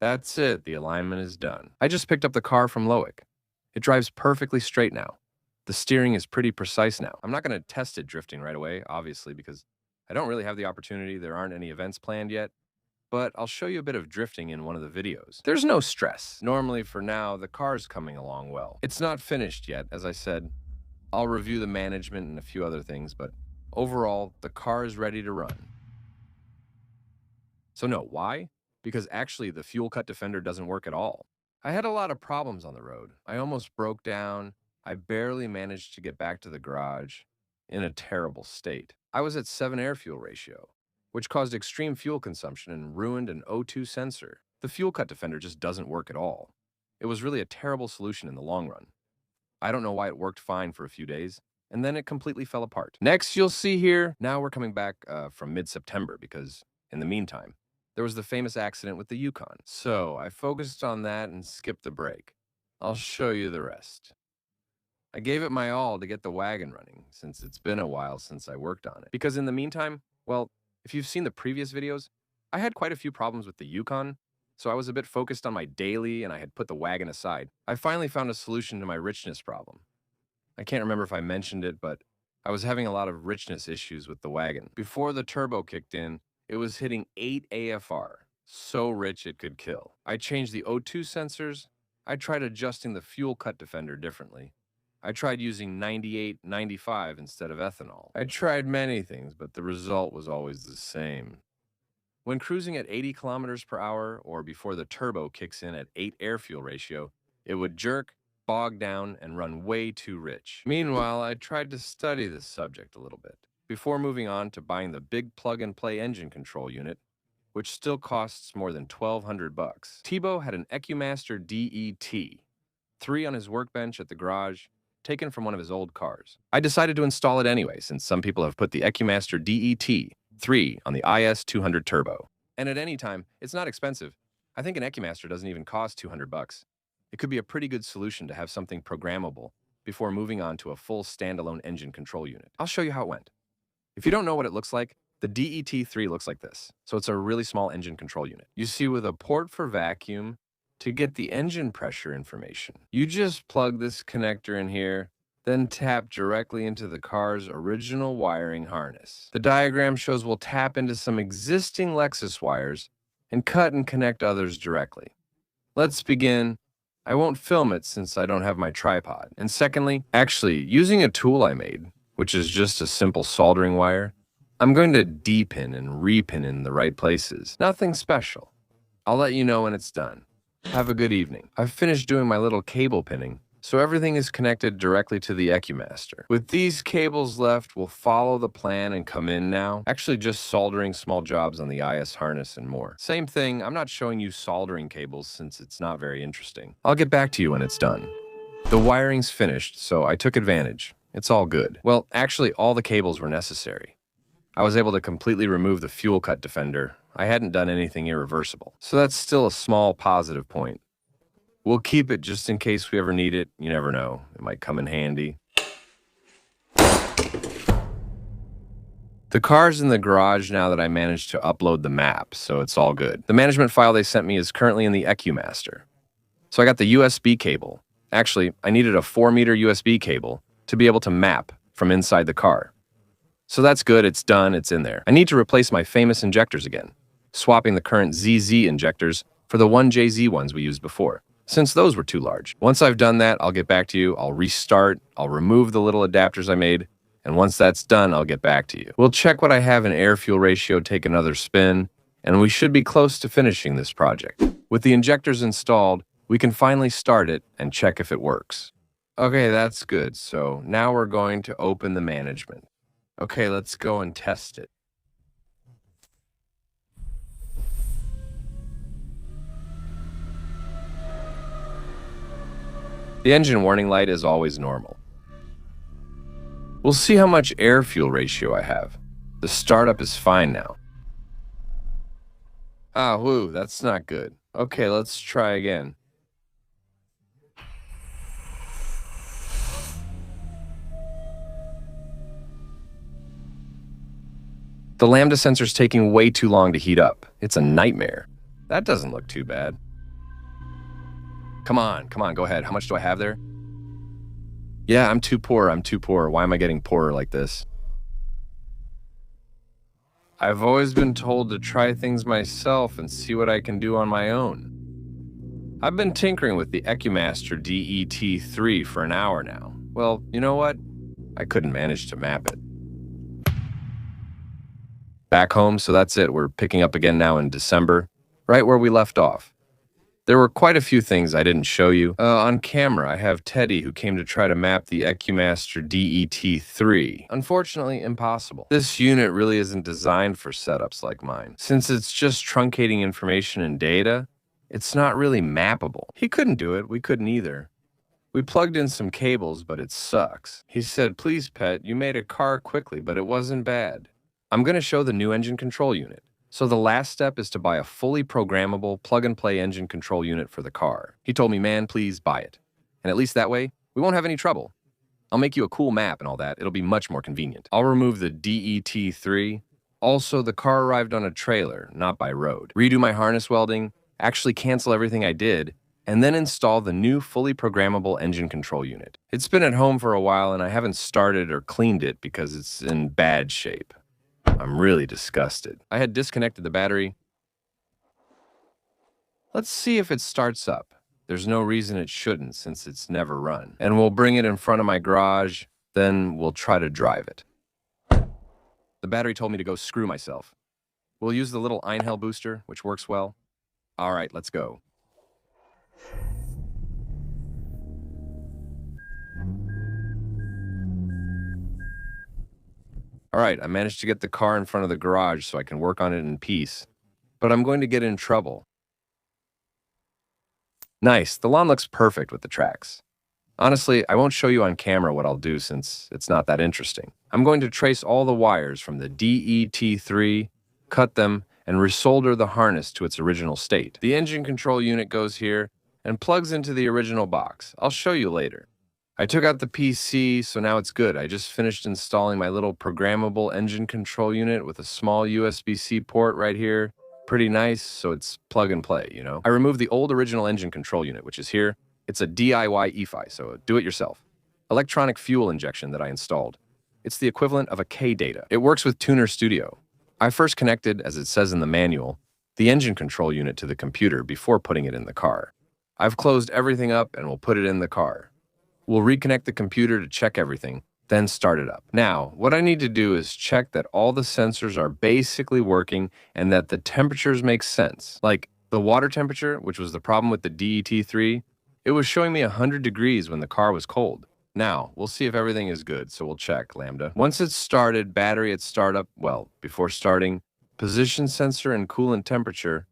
That's it, the alignment is done. I just picked up the car from Loic. It drives perfectly straight now. The steering is pretty precise now. I'm not gonna test it drifting right away, obviously, because I don't really have the opportunity. There aren't any events planned yet, but I'll show you a bit of drifting in one of the videos. There's no stress. Normally, for now, the car's coming along well. It's not finished yet, as I said. I'll review the management and a few other things, but overall, the car is ready to run. So no, why? Because actually the fuel cut Defender doesn't work at all. I had a lot of problems on the road. I almost broke down. I barely managed to get back to the garage in a terrible state. I was at 7 air fuel ratio, which caused extreme fuel consumption and ruined an O2 sensor. The fuel cut Defender just doesn't work at all. It was really a terrible solution in the long run. I don't know why it worked fine for a few days, and then it completely fell apart. Next, you'll see here, now we're coming back from mid-September because, in the meantime, there was the famous accident with the Yukon. So I focused on that and skipped the break. I'll show you the rest. I gave it my all to get the wagon running, since it's been a while since I worked on it. Because in the meantime, well, if you've seen the previous videos, I had quite a few problems with the Yukon, so I was a bit focused on my daily and I had put the wagon aside. I finally found a solution to my richness problem. I can't remember if I mentioned it, but I was having a lot of richness issues with the wagon. Before the turbo kicked in, it was hitting 8 AFR, so rich it could kill. I changed the O2 sensors, I tried adjusting the fuel cut defender differently. I tried using 98, 95 instead of ethanol. I tried many things, but the result was always the same. When cruising at 80 kilometers per hour or before the turbo kicks in at 8 air-fuel ratio, it would jerk, bog down, and run way too rich. Meanwhile, I tried to study this subject a little bit before moving on to buying the big plug-and-play engine control unit, which still costs more than $1,200. Tebow had an EcuMaster DET-3 on his workbench at the garage, taken from one of his old cars. I decided to install it anyway, since some people have put the EcuMaster DET-3 on the IS200 Turbo. And at any time, it's not expensive. I think an EcuMaster doesn't even cost $200. It could be a pretty good solution to have something programmable before moving on to a full standalone engine control unit. I'll show you how it went. If you don't know what it looks like, the DET-3 looks like this. So it's a really small engine control unit. You see, with a port for vacuum, to get the engine pressure information, you just plug this connector in here, then tap directly into the car's original wiring harness. The diagram shows we'll tap into some existing Lexus wires and cut and connect others directly. Let's begin. I won't film it since I don't have my tripod. And secondly, actually, using a tool I made, which is just a simple soldering wire, I'm going to D-pin and re-pin in the right places. Nothing special. I'll let you know when it's done. Have a good evening. I've finished doing my little cable pinning, so everything is connected directly to the EcuMaster. With these cables left, we'll follow the plan and come in now. Actually, just soldering small jobs on the IS harness and more. Same thing, I'm not showing you soldering cables since it's not very interesting. I'll get back to you when it's done. The wiring's finished, so I took advantage. It's all good. Well, actually, all the cables were necessary. I was able to completely remove the fuel cut defender. I hadn't done anything irreversible. So that's still a small positive point. We'll keep it just in case we ever need it. You never know. It might come in handy. The car's in the garage now that I managed to upload the map, so it's all good. The management file they sent me is currently in the EcuMaster. So I got the USB cable. Actually, I needed a 4-meter USB cable to be able to map from inside the car. So that's good, it's done, it's in there. I need to replace my famous injectors again, swapping the current ZZ injectors for the 1JZ ones we used before, since those were too large. Once I've done that, I'll get back to you, I'll restart, I'll remove the little adapters I made, and once that's done, I'll get back to you. We'll check what I have in air-fuel ratio, take another spin, and we should be close to finishing this project. With the injectors installed, we can finally start it and check if it works. Okay, that's good, so now we're going to open the management. Okay, let's go and test it. The engine warning light is always normal. We'll see how much air-fuel ratio I have. The startup is fine now. Ah, whoo, that's not good. Okay, let's try again. The lambda sensor's taking way too long to heat up. It's a nightmare. That doesn't look too bad. Come on, go ahead. How much do I have there? Yeah, I'm too poor. Why am I getting poorer like this? I've always been told to try things myself and see what I can do on my own. I've been tinkering with the EcuMaster DET-3 for an hour now. Well, you know what? I couldn't manage to map it. Back home, so that's it. We're picking up again now in December, right where we left off. There were quite a few things I didn't show you. On camera, I have Teddy, who came to try to map the EcuMaster DET-3. Unfortunately, impossible. This unit really isn't designed for setups like mine. Since it's just truncating information and data, it's not really mappable. He couldn't do it, we couldn't either. We plugged in some cables, but it sucks. He said, "Please, pet, you made a car quickly, but it wasn't bad." I'm going to show the new engine control unit. So the last step is to buy a fully programmable plug-and-play engine control unit for the car. He told me, "Man, please buy it. And at least that way, we won't have any trouble. I'll make you a cool map and all that. It'll be much more convenient." I'll remove the DET-3. Also, the car arrived on a trailer, not by road. Redo my harness welding, actually cancel everything I did, and then install the new fully programmable engine control unit. It's been at home for a while and I haven't started or cleaned it because it's in bad shape. I'm really disgusted. I had disconnected the battery. Let's see if it starts up. There's no reason it shouldn't since it's never run. And we'll bring it in front of my garage, then we'll try to drive it. The battery told me to go screw myself. We'll use the little Einhell booster, which works well. All right, let's go. All right, I managed to get the car in front of the garage so I can work on it in peace. But I'm going to get in trouble. Nice, the lawn looks perfect with the tracks. Honestly, I won't show you on camera what I'll do since it's not that interesting. I'm going to trace all the wires from the DET3, cut them, and resolder the harness to its original state. The engine control unit goes here and plugs into the original box. I'll show you later. I took out the PC, so now it's good. I just finished installing my little programmable engine control unit with a small USB-C port right here. Pretty nice, so it's plug and play, you know? I removed the old original engine control unit, which is here. It's a DIY EFI, so do it yourself. Electronic fuel injection that I installed. It's the equivalent of a K-Data. It works with Tuner Studio. I first connected, as it says in the manual, the engine control unit to the computer before putting it in the car. I've closed everything up and will put it in the car. We'll reconnect the computer to check everything, then start it up. Now, what I need to do is check that all the sensors are basically working and that the temperatures make sense. Like the water temperature, which was the problem with the DET3, it was showing me 100 degrees when the car was cold. Now, we'll see if everything is good, so we'll check, Lambda. Once it's started, battery at startup, well, before starting, position sensor and coolant temperature,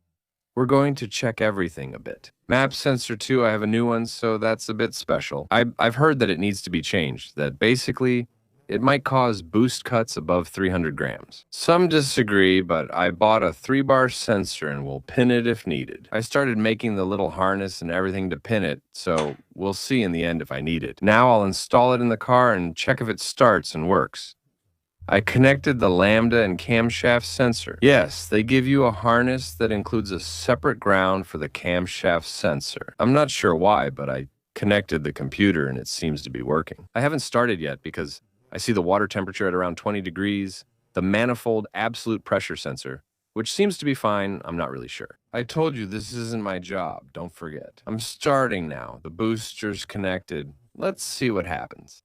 we're going to check everything a bit. Map sensor 2, I have a new one, so that's a bit special. I've heard that it needs to be changed, that basically it might cause boost cuts above 300 grams. Some disagree, but I bought a 3-bar sensor and will pin it if needed. I started making the little harness and everything to pin it, so we'll see in the end if I need it. Now I'll install it in the car and check if it starts and works. I connected the lambda and camshaft sensor. Yes, they give you a harness that includes a separate ground for the camshaft sensor. I'm not sure why, but I connected the computer and it seems to be working. I haven't started yet because I see the water temperature at around 20 degrees, the manifold absolute pressure sensor, which seems to be fine. I'm not really sure. I told you this isn't my job, don't forget. I'm starting now. The booster's connected. Let's see what happens.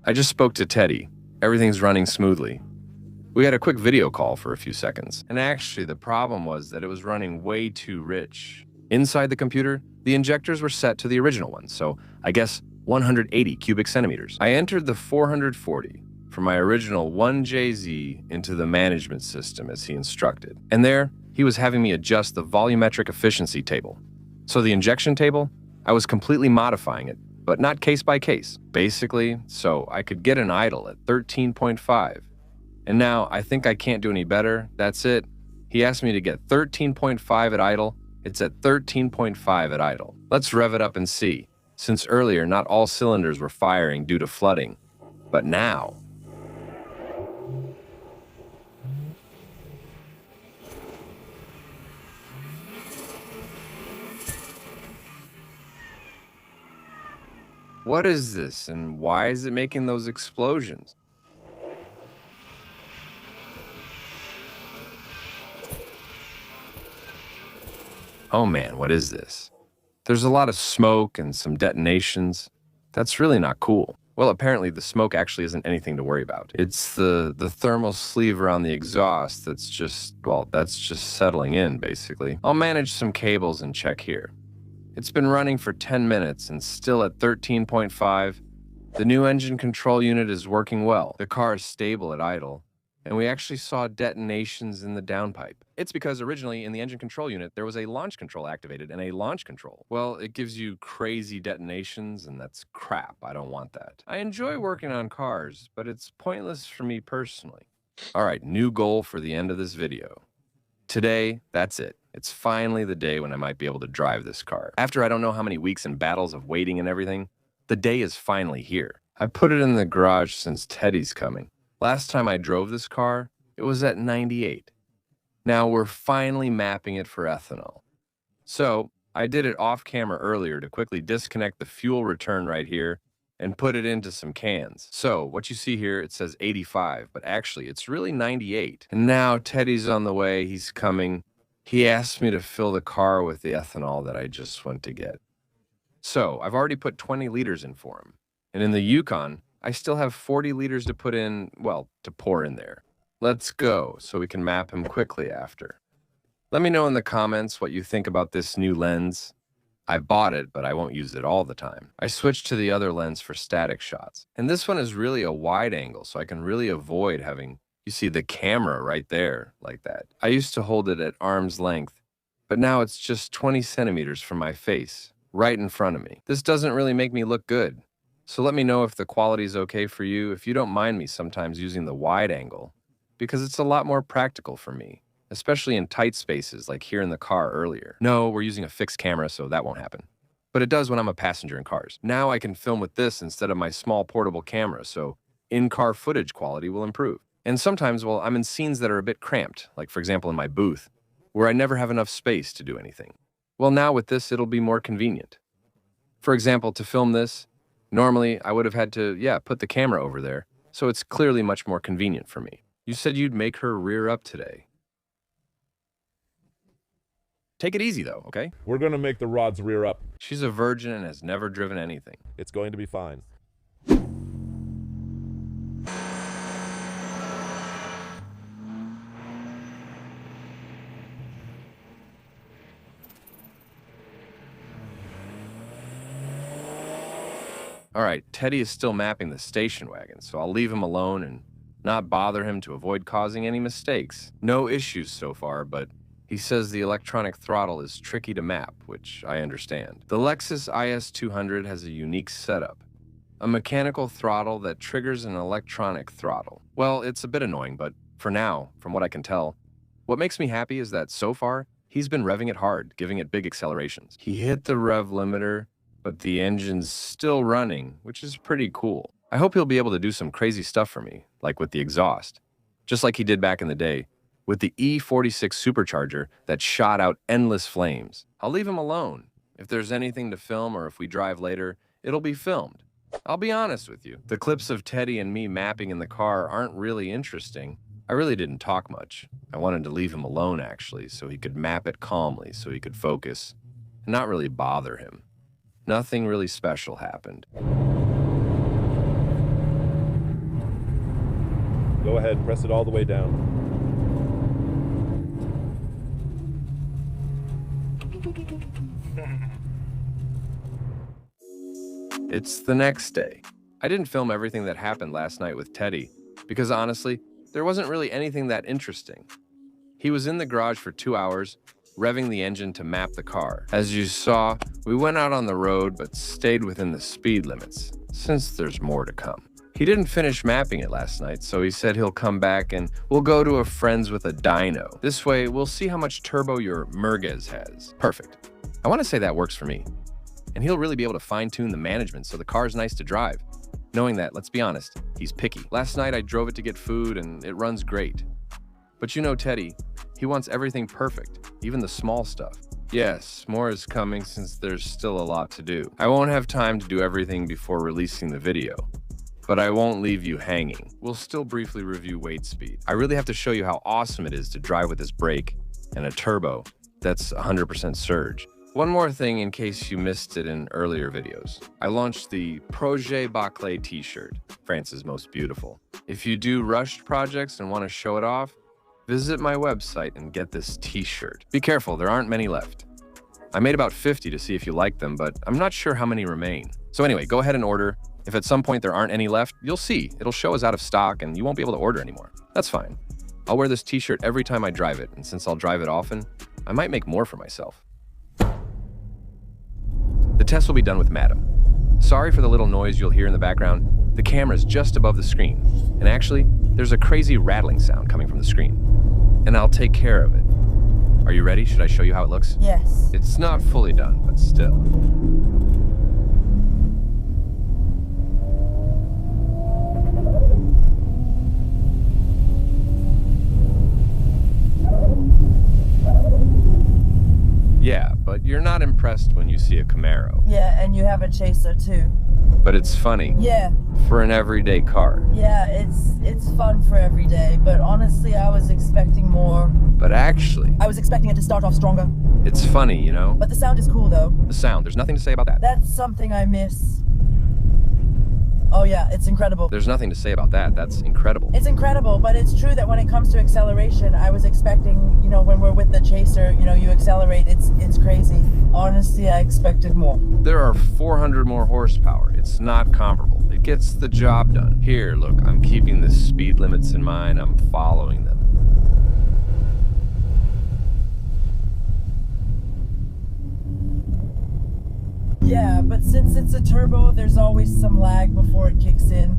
I just spoke to Teddy. Everything's running smoothly. We had a quick video call for a few seconds. And actually, the problem was that it was running way too rich. Inside the computer, the injectors were set to the original one, so I guess 180 cubic centimeters. I entered the 440 from my original 1JZ into the management system as he instructed. And there, he was having me adjust the volumetric efficiency table. So the injection table, I was completely modifying it, but not case by case, basically, so I could get an idle at 13.5. And now I think I can't do any better. That's it. He asked me to get 13.5 at idle. It's at 13.5 at idle. Let's rev it up and see, since earlier not all cylinders were firing due to flooding. But now... What is this, and why is it making those explosions? Oh man, what is this? There's a lot of smoke and some detonations. That's really not cool. Well, apparently the smoke actually isn't anything to worry about. It's the thermal sleeve around the exhaust that's just settling in, basically. I'll manage some cables and check here. It's been running for 10 minutes and still at 13.5. The new engine control unit is working well. The car is stable at idle, and we actually saw detonations in the downpipe. It's because originally in the engine control unit, there was a launch control activated and a launch control. Well, it gives you crazy detonations, and that's crap. I don't want that. I enjoy working on cars, but it's pointless for me personally. All right, new goal for the end of this video. Today, that's it. It's finally the day when I might be able to drive this car. After I don't know how many weeks and battles of waiting and everything, the day is finally here. I put it in the garage since Teddy's coming. Last time I drove this car, it was at 98. Now we're finally mapping it for ethanol. So I did it off camera earlier to quickly disconnect the fuel return right here and put it into some cans. So what you see here, it says 85, but actually it's really 98. And now Teddy's on the way, he's coming. He asked me to fill the car with the ethanol that I just went to get. So I've already put 20 liters in for him. And in the Yukon, I still have 40 liters to put in, well, to pour in there. Let's go so we can map him quickly after. Let me know in the comments what you think about this new lens. I bought it, but I won't use it all the time. I switched to the other lens for static shots. And this one is really a wide angle, so I can really avoid having, you see the camera right there, like that. I used to hold it at arm's length, but now it's just 20 centimeters from my face, right in front of me. This doesn't really make me look good. So let me know if the quality is okay for you, if you don't mind me sometimes using the wide angle, because it's a lot more practical for me, especially in tight spaces like here in the car earlier. No, we're using a fixed camera, so that won't happen. But it does when I'm a passenger in cars. Now I can film with this instead of my small portable camera, so in-car footage quality will improve. And sometimes, well, I'm in scenes that are a bit cramped, like for example in my booth, where I never have enough space to do anything. Well, now with this, it'll be more convenient. For example, to film this, normally I would have had to, put the camera over there, so it's clearly much more convenient for me. You said you'd make her rear up today. Take it easy, though, okay? We're going to make the rods rear up. She's a virgin and has never driven anything. It's going to be fine. All right, Teddy is still mapping the station wagon, so I'll leave him alone and not bother him to avoid causing any mistakes. No issues so far, but he says the electronic throttle is tricky to map, which I understand. The Lexus IS200 has a unique setup, a mechanical throttle that triggers an electronic throttle. Well, it's a bit annoying, but for now, from what I can tell, what makes me happy is that so far, he's been revving it hard, giving it big accelerations. He hit the rev limiter, but the engine's still running, which is pretty cool. I hope he'll be able to do some crazy stuff for me, like with the exhaust, just like he did back in the day, with the E46 supercharger that shot out endless flames. I'll leave him alone. If there's anything to film or if we drive later, it'll be filmed. I'll be honest with you. The clips of Teddy and me mapping in the car aren't really interesting. I really didn't talk much. I wanted to leave him alone, actually, so he could map it calmly, so he could focus, and not really bother him. Nothing really special happened. Go ahead, press it all the way down. It's the next day. I didn't film everything that happened last night with Teddy, because honestly, there wasn't really anything that interesting. He was in the garage for 2 hours, revving the engine to map the car. As you saw, we went out on the road but stayed within the speed limits, since there's more to come. He didn't finish mapping it last night, so he said he'll come back and we'll go to a friend's with a dyno. This way, we'll see how much turbo your Merguez has. Perfect. I want to say that works for me. And he'll really be able to fine-tune the management so the car's nice to drive. Knowing that, let's be honest, he's picky. Last night I drove it to get food and it runs great. But you know Teddy, he wants everything perfect, even the small stuff. Yes, more is coming since there's still a lot to do. I won't have time to do everything before releasing the video, but I won't leave you hanging. We'll still briefly review weight speed. I really have to show you how awesome it is to drive with this brake and a turbo that's 100% surge. One more thing in case you missed it in earlier videos. I launched the Projet Baclé t-shirt, France's most beautiful. If you do rushed projects and want to show it off, visit my website and get this t-shirt. Be careful, there aren't many left. I made about 50 to see if you like them, but I'm not sure how many remain. So anyway, go ahead and order. If at some point there aren't any left, you'll see. It'll show as out of stock and you won't be able to order anymore. That's fine. I'll wear this t-shirt every time I drive it, and since I'll drive it often, I might make more for myself. The test will be done with Madam. Sorry for the little noise you'll hear in the background. The camera's just above the screen. And actually, there's a crazy rattling sound coming from the screen. And I'll take care of it. Are you ready? Should I show you how it looks? Yes. It's not fully done, but still. but you're not impressed when you see a Camaro. Yeah, and you have a Chaser too. But it's funny. Yeah. For an everyday car. Yeah, it's fun for every day, but honestly, I was expecting more. But actually, I was expecting it to start off stronger. it's funny, you know? But the sound is cool though. The sound, there's nothing to say about that. That's something I miss. Oh yeah, it's incredible. There's nothing to say about that. That's incredible. It's incredible, but it's true that when it comes to acceleration, I was expecting, when we're with the Chaser, you accelerate, it's crazy. Honestly, I expected more. There are 400 more horsepower. It's not comparable. It gets the job done. Here, look, I'm keeping the speed limits in mind. I'm following them. Yeah, but since it's a turbo, there's always some lag before it kicks in.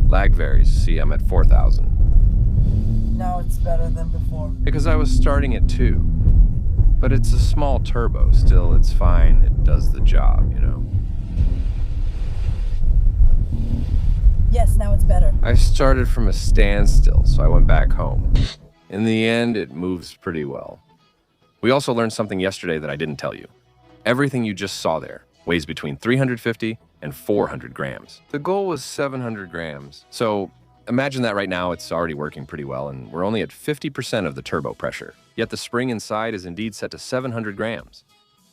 Lag varies. See, I'm at 4,000. Now it's better than before. Because I was starting at 2. But it's a small turbo. Still, it's fine. It does the job, you know? Yes, now it's better. I started from a standstill, so I went back home. In the end, it moves pretty well. We also learned something yesterday that I didn't tell you. Everything you just saw there weighs between 350 and 400 grams. The goal was 700 grams. So imagine that right now it's already working pretty well and we're only at 50% of the turbo pressure. Yet the spring inside is indeed set to 700 grams.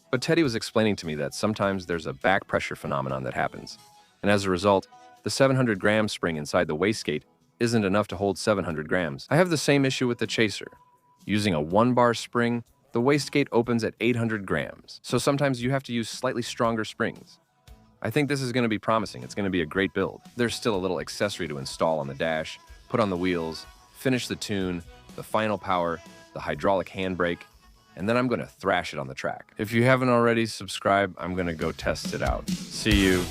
But Teddy was explaining to me that sometimes there's a back pressure phenomenon that happens. And as a result, the 700 gram spring inside the wastegate isn't enough to hold 700 grams. I have the same issue with the Chaser. Using a 1-bar spring, the wastegate opens at 800 grams, so sometimes you have to use slightly stronger springs. I think this is going to be promising. It's going to be a great build. There's still a little accessory to install on the dash, put on the wheels, finish the tune, the final power, the hydraulic handbrake, and then I'm going to thrash it on the track. If you haven't already, subscribe. I'm going to go test it out. See you